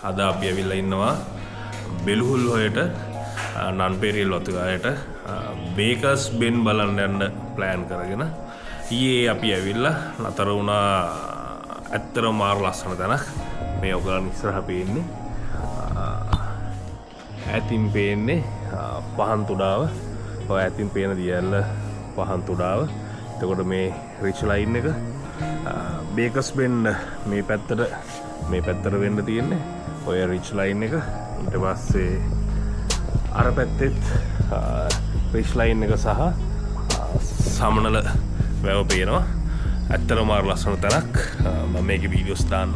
අද අපි ඇවිල්ලා ඉන්නවා බෙලුහුල් හොයට නන් පෙරියල් වතුගායට බේකර්ස් බෙන් බලන්න යන්න ප්ලෑන් කරගෙන ඊයේ අපි ඇවිල්ලා නතර වුණා ඇත්තටම මාර ලස්සන තැනක් මේ ඔයගලන් ඉස්සරහ පේන්නේ ඈතින් පේන්නේ පහන් තුඩාව ඔය ඈතින් පේන දියැල්ල පහන් තුඩාව එතකොට මේ රිච් ලයින් එක බේකර්ස් බෙන් මේ පැත්තට වෙන්න තියෙන්නේ ඔය රිච් ලයින් එක ඊට පස්සේ අර පැත්තෙත් රිච් ලයින් එක සහ සමනල වැව පේනවා ඇත්තටම මාර ලස්සන තැනක් මම මේකේ වීඩියෝස් දාන්න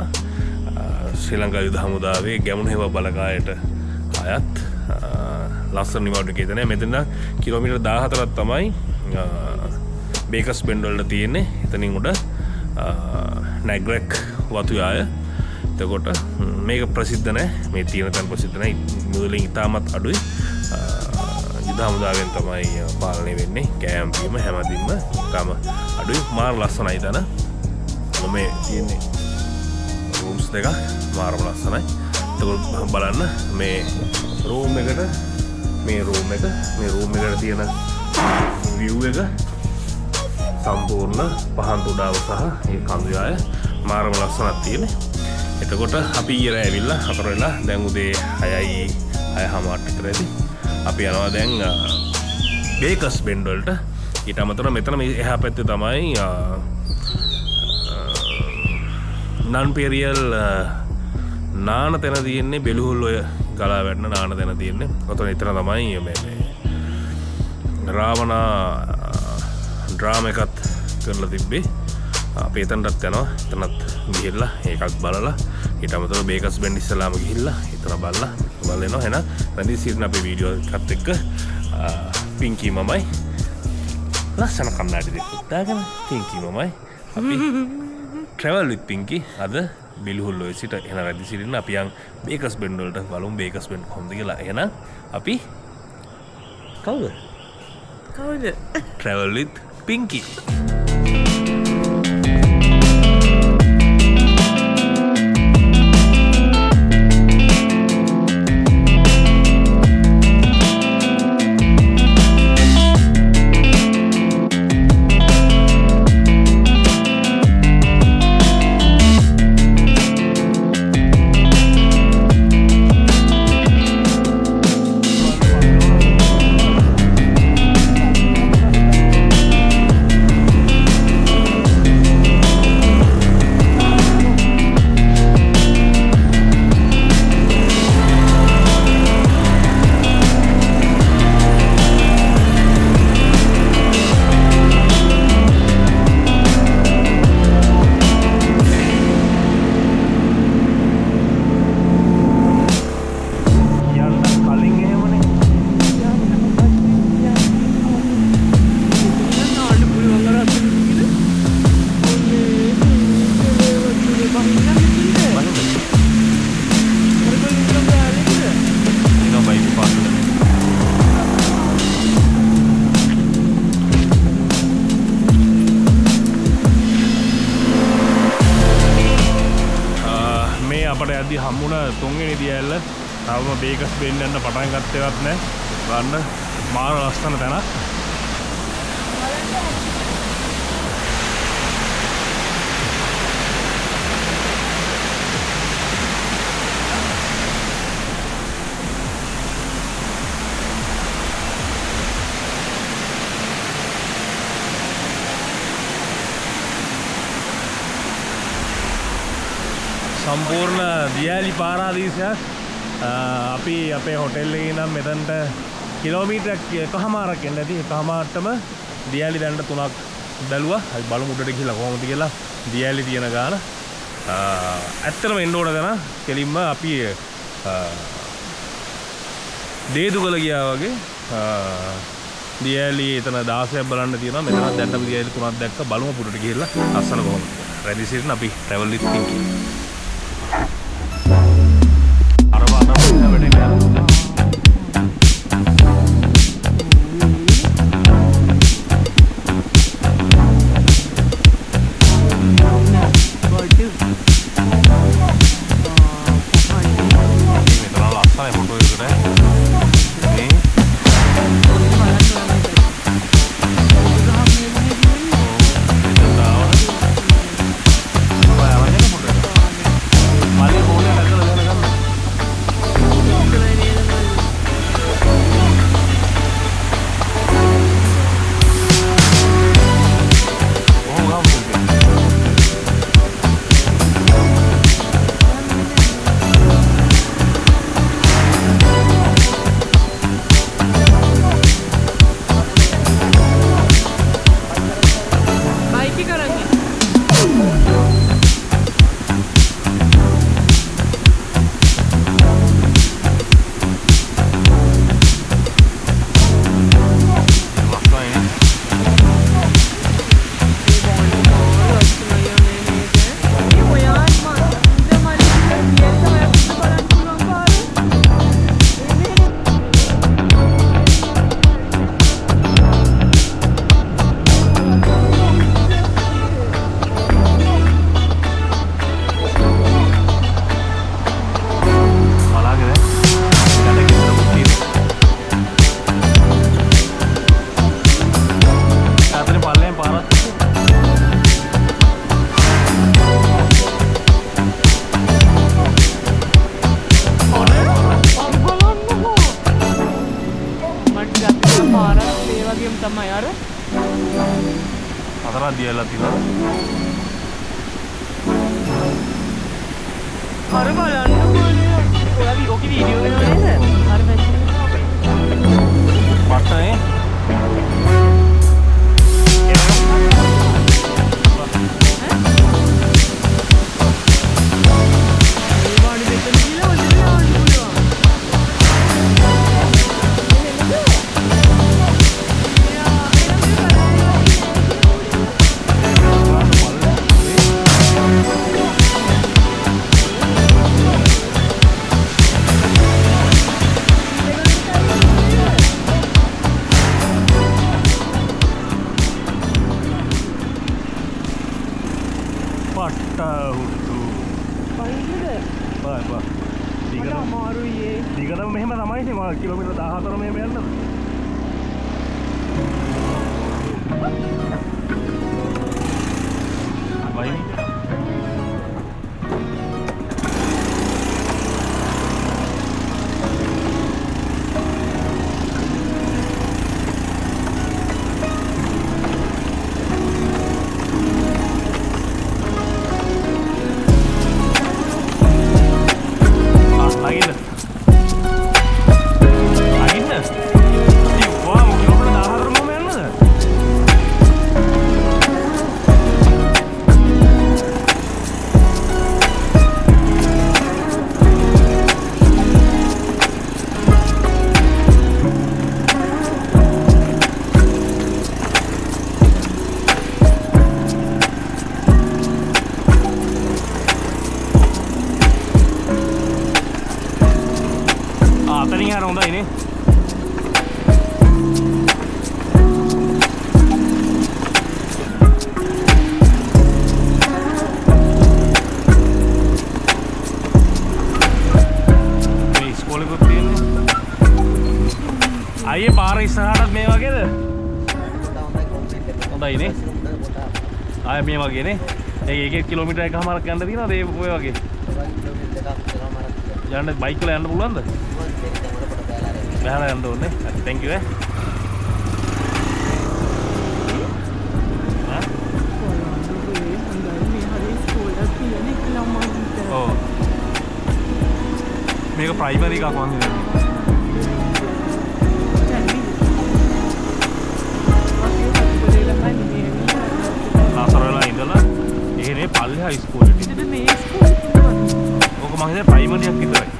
ශ්‍රී ලංකා යුද හමුදාවේ ගැමුණු හේවා බලකායට අයත් ලස්සන නිවාඩු කේතනය මෙතන කිලෝමීටර් 14ක් තමයි බේකර්ස් බෙන් වලට තියෙන්නේ එතනින් උඩ නැග්‍රැක් වතුයාය එතකොට මේක ප්‍රසිද්ධ නැහැ මේ තියෙන තැන ප්‍රසිද්ධ නැහැ මුදලින් ඉතාමත් අඩුයි යුද හමුදාවෙන් තමයි පාලනය වෙන්නේ කෑම බීම හැමදෙම ඉතාම අඩුයි මාර ලස්සනයි තැන මේ තියෙන්නේ රූම්ස් දෙකක් මාරම ලස්සනයි එතකොට බලන්න මේ රූම් එකට තියෙන view එක සම්පූර්ණ පහන් තුඩාව සහ ඒ කඳුයාය මාරම ලස්සනක් තියෙන්නේ එතකොට අපි ඊයේ ඇවිල්ලා 4 වෙලා දැන් උදේ 6:30 විතර ඇති අපි යනවා දැන් බේකර්ස් බෙන් වලට ඊට අමතරව මෙතන මේ එහා පැත්තේ තමයි නන් පෙරියල් නාන තැන තියෙන්නේ බෙලුහුල් ඔය ගලා වැටෙන නාන තැන තියෙන්නේ ඔතන එතන තමයි මේ රාවණා ඩ්‍රාම එකත් කරලා තිබ්බේ අපි එතනටත් යනවා එතනත් ගිහිල්ලා ඒකක් බලලා ඊට අමතරව බේකර්ස් බෙන් ඉස්සලාම ගිහිල්ලා එතන බලලා එනවා එහෙනම් රැඳී සිටින අපේ වීඩියෝ එකත් එක්ක පින්කි මමයි ලස්සන කන්නාඩි දෙකක් දාගෙන පින්කි මමයි අපි travel with පින්කි අද බෙලුහුල් ඔය සිට එහෙනම් රැඳී සිටින අපි යන් බේකර්ස් බෙන් වලට බලමු බේකර්ස් බෙන් කොහොමද කියලා එහෙනම් අපි කවුද travel with පින්කි අපට යද්දි හම්බුණ තුන්වෙනි දියැල්ල තවම බේකර්ස් බෙන් යන්න පටන් ගත්තේවත් නැහැ. ගන්න මාර ලස්සන තැනක්. සම්පූර්ණ දියැලි පාරාදීසයක් අපි අපේ හොටෙල් එකේ ඉඳන් මෙතනට කිලෝමීටරයක් එකමාරක් යන්න ඇති එකමාරටම දියැලි දැනට 3ක් බැලුවා අපි බලමු උඩට ගිහලා කොහොමද කියලා දියැලි තියෙන ගාන ඇත්තටම එන්න ඕන දන කෙලින්ම අපි දේදුගල ගියා වගේ දියැලි එතන 16ක් බලන්න තියෙනවා මෙතනත් දැන්නම දියැලි 3ක් දැක්ක බලමු උඩට ගිහලා අස්සන කොහොමද රැඩි සිටින් අපි ට්‍රැවල් විත් පින්කි හතරක් දියලා තියෙනවා. අර බලන්න ඕනේ. ඔයාගේ ඔකේ වීඩියෝ වෙනව නේද? අර මැෂින් එක අපේ. පට්ටනේ. කිලෝමීටර් 14 මෙහෙම යන්නද? වයින් හොඳයිනේ. මේ ඉස්කෝලේකුත් තියෙන්නේ. අයියේ පාර ඉස්සරහටත් මේ වගේද? හොඳයිනේ. ආය මේ වගේනේ. ඒක කිලෝමීටර් එකමාරක් යන්න තියෙනවද ඒ ඔය වගේ? යන්න බයික් වල යන්න පුළුවන්ද? බහලා යන්න ඕනේ. thank you ඔව්. මේක ප්‍රයිමරි එකක් වගේ නේද? නාසරලා ඉඳලා එහෙනේ පල්ලේ හයි ස්කූල් එකේ. ඉතින් මේ ස්කූල් එක ඔක මම හිතන්නේ ප්‍රයිමරි එකක් විතරයි.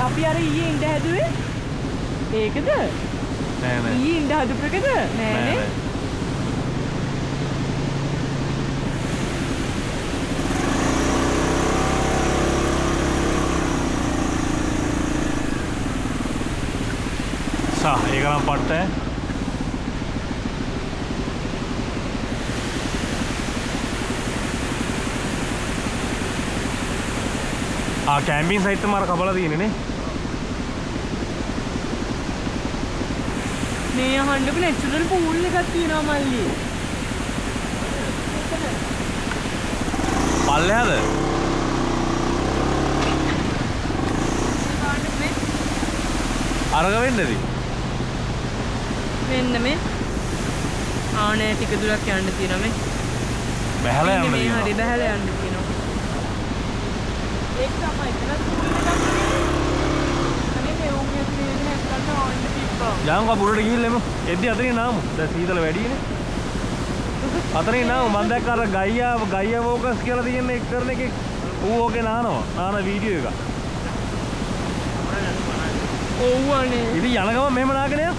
අපි අර ඊයේ ඉඳ හැදුවේ ඒකද? නෑ නෑ. ඊයේ ඉඳ හදපු එකද? නෑ නේ. සා ඒක නම් පට්ට කැම්පින් සයිට් එක මාර කපලා තියෙන්නේ නේ. මේ අහන්නකෝ නැචරල් පූල් එකක් තියෙනවා මල්ලි. පල්ලෙහාද? අරග වෙන්නේද? මෙන්න මේ ආනේ ටික දුරක් යන්න තියෙනවා මේ. බහැලා යන්න මේ තියෙනවා. හරි බහැලා යන්න තියෙනවා. ඒක තමයි එතන අනේ මේ උන්ගේ තියෙන හැක්කන්න ඕන්න තිබ්බා. යංගා බුරට ගිහිල්ලා එමු. එද්දි අතරින් නාමු. දැන් සීතල වැඩිනේ. අතරින් නාමු මම දැක්ක අර ගයියා වෝකස් කියලා තියෙන එක කරන එකේ ඌ ඕකේ නානවා. නාන වීඩියෝ එක. ඕවනේ. ඉතින් යන ගමන් මෙහෙම නාගෙන යන්න.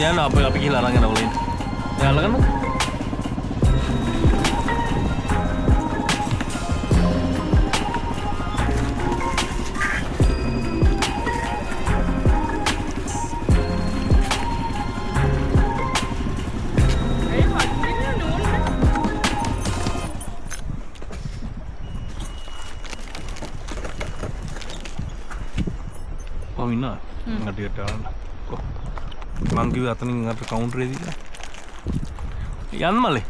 Yan apa gila orang yang ya kan oh ini nggak dia jalan kok මං කිව්වේ අතනින් අර කවුන්ටරේ දීලා යන්න මලේ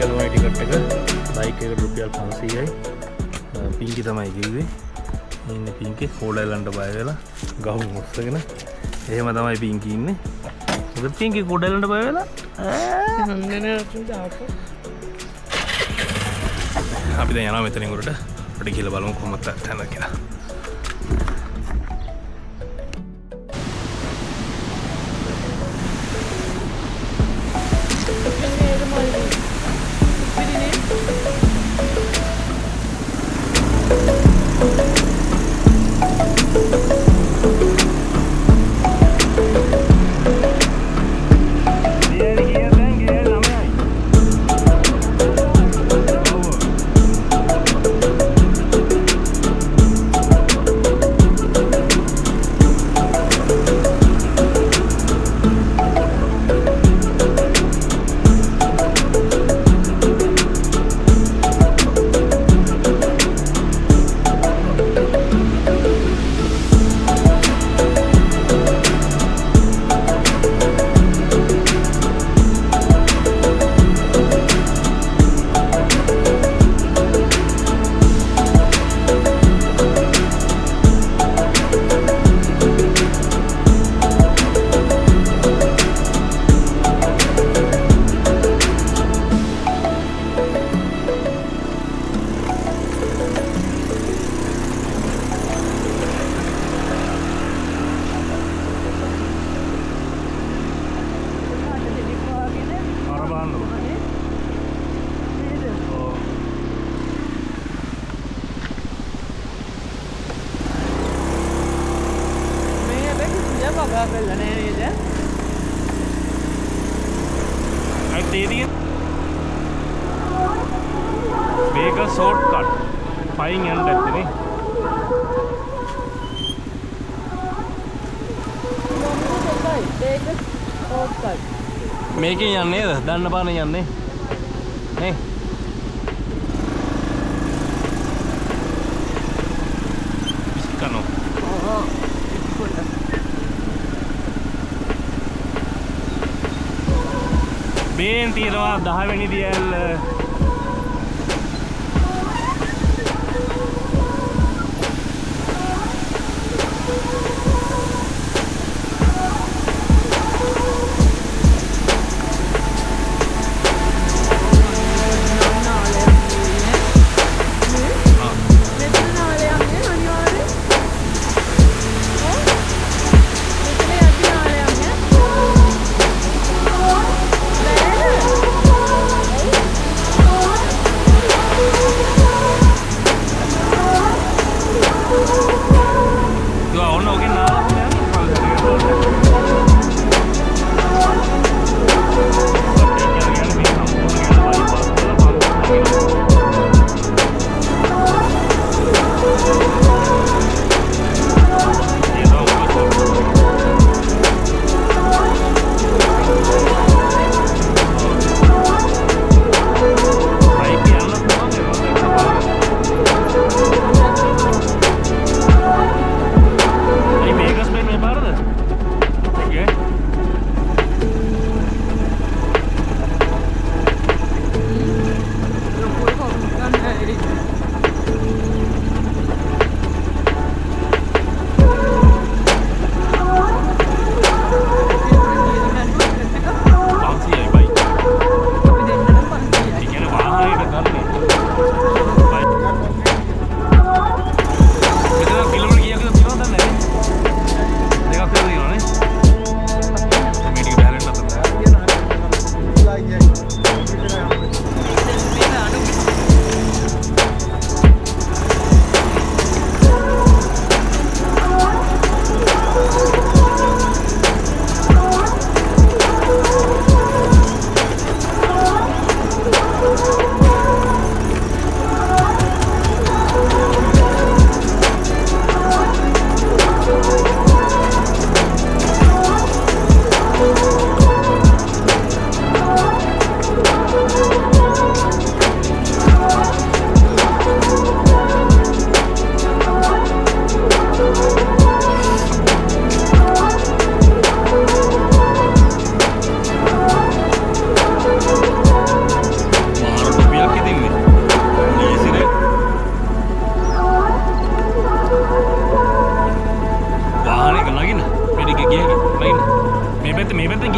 මේක තමයි ටිකට් එක. බයික් එකට රුපියල් 500යි. පින්කි තමයි කිව්වේ. ඉන්නේ පින්කි කෝඩයිලන්ට බය වෙලා ගහුම් උස්සගෙන. එහෙම තමයි පින්කි ඉන්නේ. මොකද පින්කි කෝඩයිලන්ට බය වෙලා අපි දැන් යනවා මෙතනින් උඩට. අපිට ගිහලා බලමු කොහොමද තැනද කියලා. මේක ෂෝට් කට් පයින් යන්න ඇත්තනේ. මේකෙන් යන්නේ නේද? දන්න පානේ යන්නේ නේ. කනෝ. මේන් තියනවා 10 වෙනි දියල්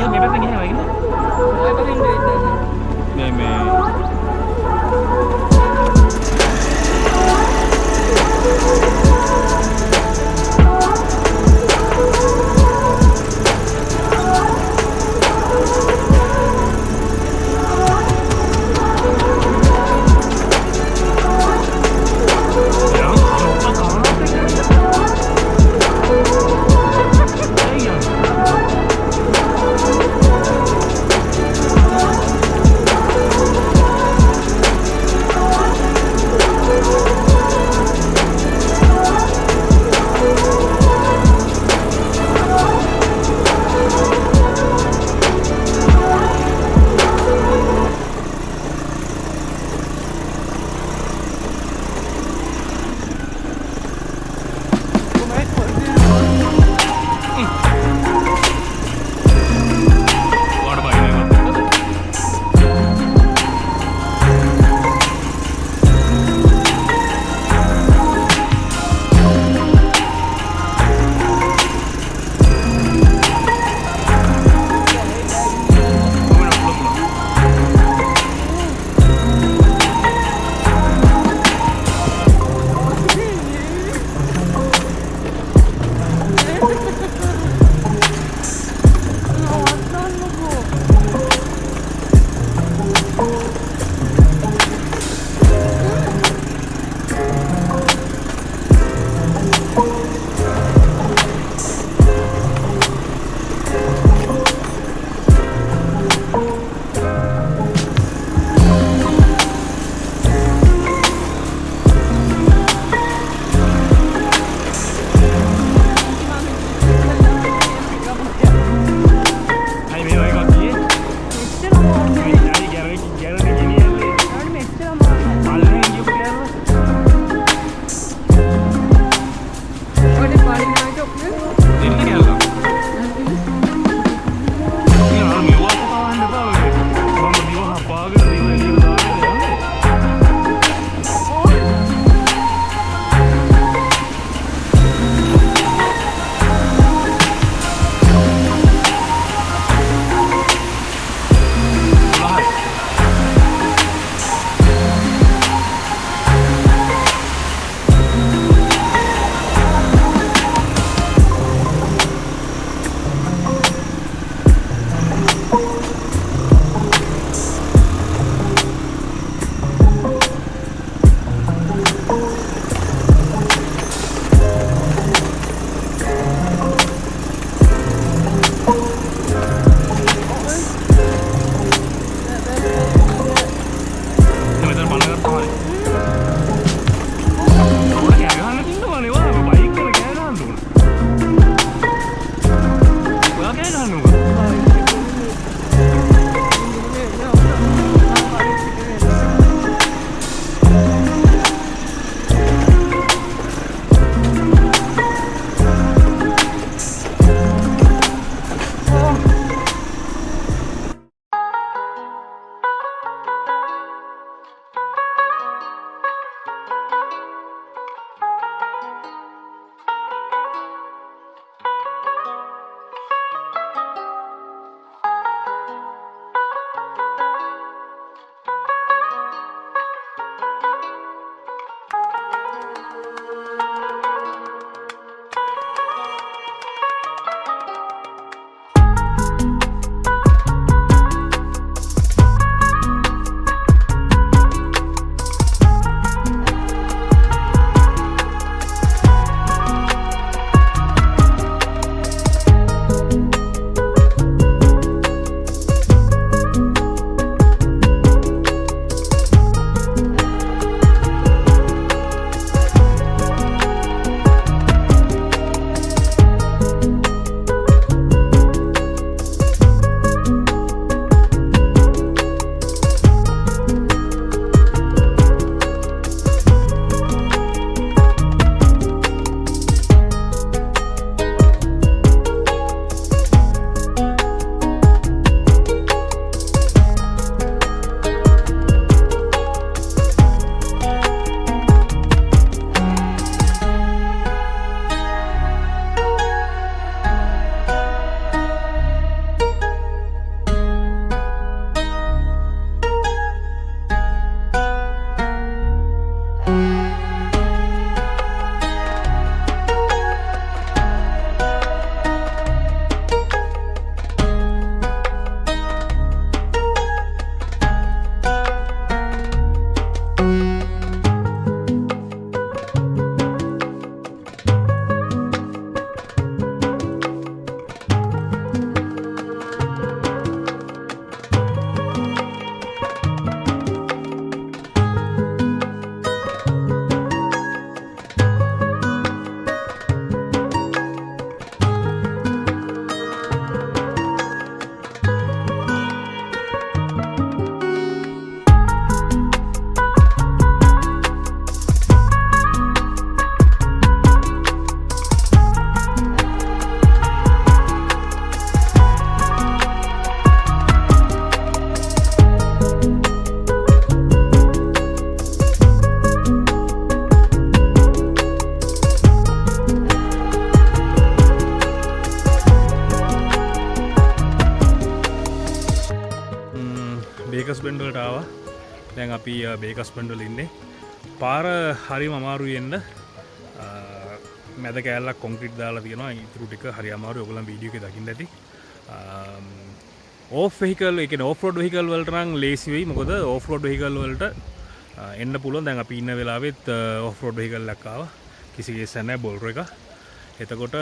ගිහින් මේ පැත්තෙන් ගිහින් වයින්ද? ඔය පැත්තෙන් ඉන්න. මේ බේකස් බෙන්ඩල්ට ආවා. දැන් අපි බේකස් බෙන්ඩල් ඉන්නේ. පාර හරිම අමාරුයි එන්න. මැද කෑල්ලක් කොන්ක්‍රීට් දාලා තියෙනවා. ඉතුරු ටික හරි අමාරුයි. ඔයගොල්ලන් වීඩියෝ එකේ දකින්න ඇති. ඕෆ් වෙහිකල් ඒ කියන්නේ ඕෆ් රෝඩ් වෙහිකල් වලට නම් ලේසි වෙයි. මොකද ඕෆ් රෝඩ් වෙහිකල් වලට එන්න පුළුවන්. දැන් අපි ඉන්න වෙලාවෙත් ඕෆ් රෝඩ් වෙහිකල් එකක් ආවා. කිසි කේසයක් නැහැ බෝල්රෝ එක. එතකොට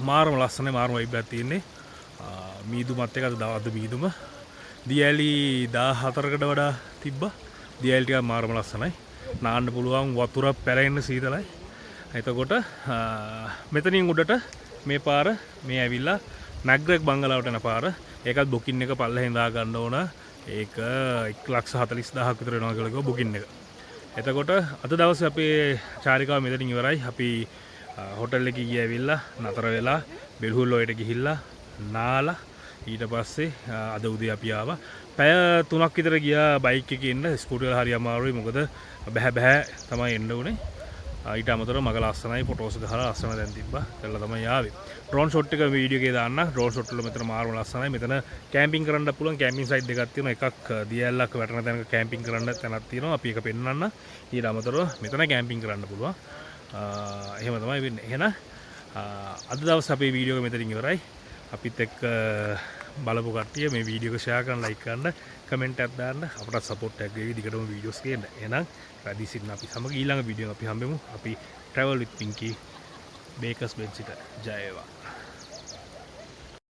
මාරම ලස්සනයි මාරම වයිබ් එකක් තියෙන්නේ. මීදුමත් එක අද මීදුම දියැලි 14කට වඩා තිබ්බා. දියැලි ටික මාරම ලස්සනයි. නාන්න පුළුවන් වතුර පැලෙන්න සීතලයි. එතකොට මෙතනින් උඩට මේ පාර මේ ඇවිල්ලා නැග්‍රෙක් බංගලාවට යන පාර. ඒකත් බුකින් එක පල්ලෙහෙන් දා ගන්න ඕන. ඒක 1,40,000ක් විතර වෙනවා කියලා කිව්වා බුකින් එක. එතකොට අද දවසේ අපේ චාරිකාව මෙතනින් ඉවරයි. අපි හොටල් එකේ ගියා ඇවිල්ලා නතර වෙලා බෙල්හුල්ලෝයට ගිහිල්ලා නාලා ඊට පස්සේ අද උදේ අපි ආවා. පැය 3ක් විතර ගියා බයික් එකේ ඉන්න. ස්කූටර් වල හරි අමාරුයි. මොකද බෑ තමයි එන්න උනේ. ඊට අමතරව මග ලස්සනයි ෆොටෝස් ගහලා ලස්සන දැන් තිබ්බා. කරලා තමයි ආවේ. ඩ්‍රෝන් ෂොට් එක වීඩියෝ එකේ දාන්න. ඩ්‍රෝන් ෂොට් වල මෙතන මාරම ලස්සනයි. මෙතන කැම්පින් කරන්න පුළුවන් කැම්පින් සයිට් දෙකක් තියෙනවා. එකක් දියැලක් වැටෙන තැනක කැම්පින් කරන්න තැනක් තියෙනවා. අපි ඒක පෙන්නන්න. ඊට අමතරව මෙතන කැම්පින් කරන්න පුළුවන්. එහෙම තමයි වෙන්නේ. එහෙනම් අද දවස් අපේ වීඩියෝ එක මෙතනින් ඉවරයි. අපිත් එක්ක බලපු කට්ටිය මේ වීඩියෝ එක ෂෙයා කරන්න, ලයික් කරන්න, කමෙන්ට් එකක් දාන්න. අපට සපෝට් එකක් දෙවි දිගටම වීඩියෝස් ගේන්න. එහෙනම් රැදි සිටින අපි සමග ඊළඟ වීඩියෝ අපි හම්බෙමු. අපි travel with Pinky බේකස් බෙන්සිට ජය වේවා.